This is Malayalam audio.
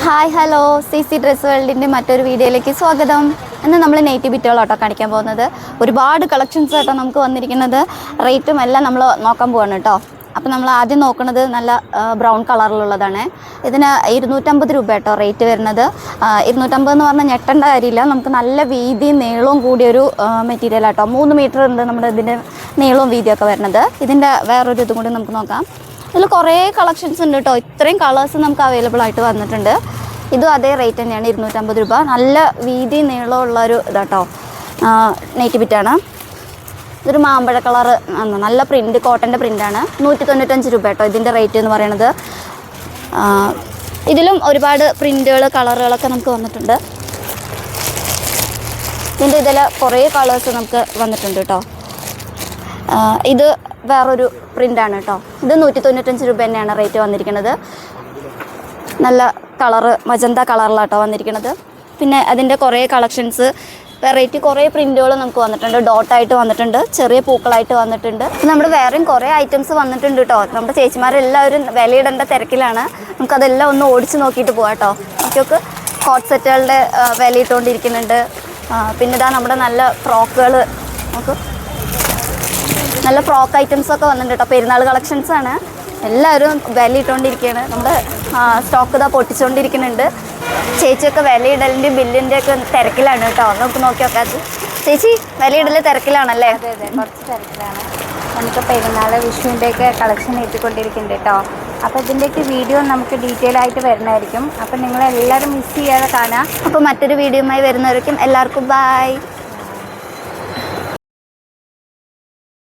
ഹായ് ഹലോ CC ഡ്രസ് വേൾഡിൻ്റെ മറ്റൊരു വീഡിയോയിലേക്ക് സ്വാഗതം. ഇന്ന് നമ്മൾ നൈറ്റി ബിറ്റുകളാട്ടോ കാണിക്കാൻ പോകുന്നത്. ഒരുപാട് കളക്ഷൻസ് ആട്ടോ നമുക്ക് വന്നിരിക്കുന്നത്. റേറ്റും എല്ലാം നമ്മൾ നോക്കാൻ പോവാണ് കേട്ടോ. അപ്പോൾ നമ്മൾ ആദ്യം നോക്കുന്നത് നല്ല ബ്രൗൺ കളറിലുള്ളതാണ്. ഇതിന് 250 രൂപ കേട്ടോ റേറ്റ് വരുന്നത്. 250 എന്ന് പറഞ്ഞാൽ ഞെട്ടേണ്ട കാര്യമില്ല. നമുക്ക് നല്ല വീതിയും നീളവും കൂടിയൊരു മെറ്റീരിയൽ ആട്ടോ. 3 മീറ്റർ ഉണ്ട് നമ്മുടെ ഇതിൻ്റെ നീളവും വീതിയൊക്കെ വരുന്നത്. ഇതിൻ്റെ വേറൊരു ഇതും കൂടി നമുക്ക് നോക്കാം. ഇതിൽ കുറേ കളക്ഷൻസ് ഉണ്ട് കേട്ടോ. ഇത്രയും കളേഴ്സ് നമുക്ക് അവൈലബിൾ ആയിട്ട് വന്നിട്ടുണ്ട്. ഇതും അതേ റേറ്റ് തന്നെയാണ്, 250 രൂപ. നല്ല വീതി നീളമുള്ളൊരു ഇതാട്ടോ നൈറ്റി ബിറ്റാണ്. ഇതൊരു മാമ്പഴ കളറ്, നല്ല പ്രിൻറ്റ്, കോട്ടൻ്റെ പ്രിൻ്റാണ്. 195 രൂപ കേട്ടോ ഇതിൻ്റെ റേറ്റ് എന്ന് പറയുന്നത്. ഇതിലും ഒരുപാട് പ്രിൻറ്റുകൾ കളറുകളൊക്കെ നമുക്ക് വന്നിട്ടുണ്ട്. ഇതിൽ കുറേ കളേഴ്സ് നമുക്ക് വന്നിട്ടുണ്ട് കേട്ടോ. ഇത് വേറൊരു പ്രിൻ്റാണ് കേട്ടോ. ഇത് 195 രൂപ തന്നെയാണ് റേറ്റ് വന്നിരിക്കുന്നത്. നല്ല കളറ് മജന്ത കളറിലാട്ടോ വന്നിരിക്കുന്നത്. പിന്നെ അതിൻ്റെ കുറേ കളക്ഷൻസ് വെറൈറ്റി കുറേ പ്രിൻറ്റുകൾ നമുക്ക് വന്നിട്ടുണ്ട്. ഡോട്ടായിട്ട് വന്നിട്ടുണ്ട്, ചെറിയ പൂക്കളായിട്ട് വന്നിട്ടുണ്ട്. നമ്മുടെ വേറെയും കുറേ ഐറ്റംസ് വന്നിട്ടുണ്ട് കേട്ടോ. നമ്മുടെ ചേച്ചിമാരെല്ലാവരും വിലയിടേണ്ട തിരക്കിലാണ്. നമുക്കതെല്ലാം ഒന്ന് ഓടിച്ച് നോക്കിയിട്ട് പോകാം കേട്ടോ. നമുക്കൊക്കെ കോട്ട് സെറ്റുകളുടെ വിലയിട്ടുകൊണ്ടിരിക്കുന്നുണ്ട്. പിന്നെ ഇതാ നമ്മുടെ നല്ല ഫ്രോക്കുകൾ, നമുക്ക് നല്ല ഫ്രോക്ക് ഐറ്റംസൊക്കെ വന്നിട്ടുണ്ട് കേട്ടോ. പെരുന്നാൾ കളക്ഷൻസാണ്. എല്ലാവരും വിലയിട്ടുകൊണ്ടിരിക്കുകയാണ്. നമ്മുടെ സ്റ്റോക്ക് ഇതാ പൊട്ടിച്ചുകൊണ്ടിരിക്കുന്നുണ്ട്. ചേച്ചിയൊക്കെ വിലയിടലിൻ്റെയും ബില്ലിൻ്റെ ഒക്കെ തിരക്കിലാണ് കേട്ടോ. നമുക്ക് നോക്കി നോക്കാത്. ചേച്ചി വിലയിടൽ തിരക്കിലാണല്ലേ? അതെ അതെ, കുറച്ച് തിരക്കിലാണ്. നമുക്ക് പെരുന്നാൾ വിഷുവിൻ്റെയൊക്കെ കളക്ഷൻ എത്തിക്കൊണ്ടിരിക്കുന്നുണ്ട് കേട്ടോ. അപ്പോൾ ഇതിൻ്റെയൊക്കെ വീഡിയോ നമുക്ക് ഡീറ്റെയിൽ ആയിട്ട് വരുന്നതായിരിക്കും. അപ്പോൾ നിങ്ങളെല്ലാവരും മിസ് ചെയ്യാതെ കാണാം. അപ്പോൾ മറ്റൊരു വീഡിയോയുമായി വരുന്നവർക്കും എല്ലാവർക്കും ബൈ.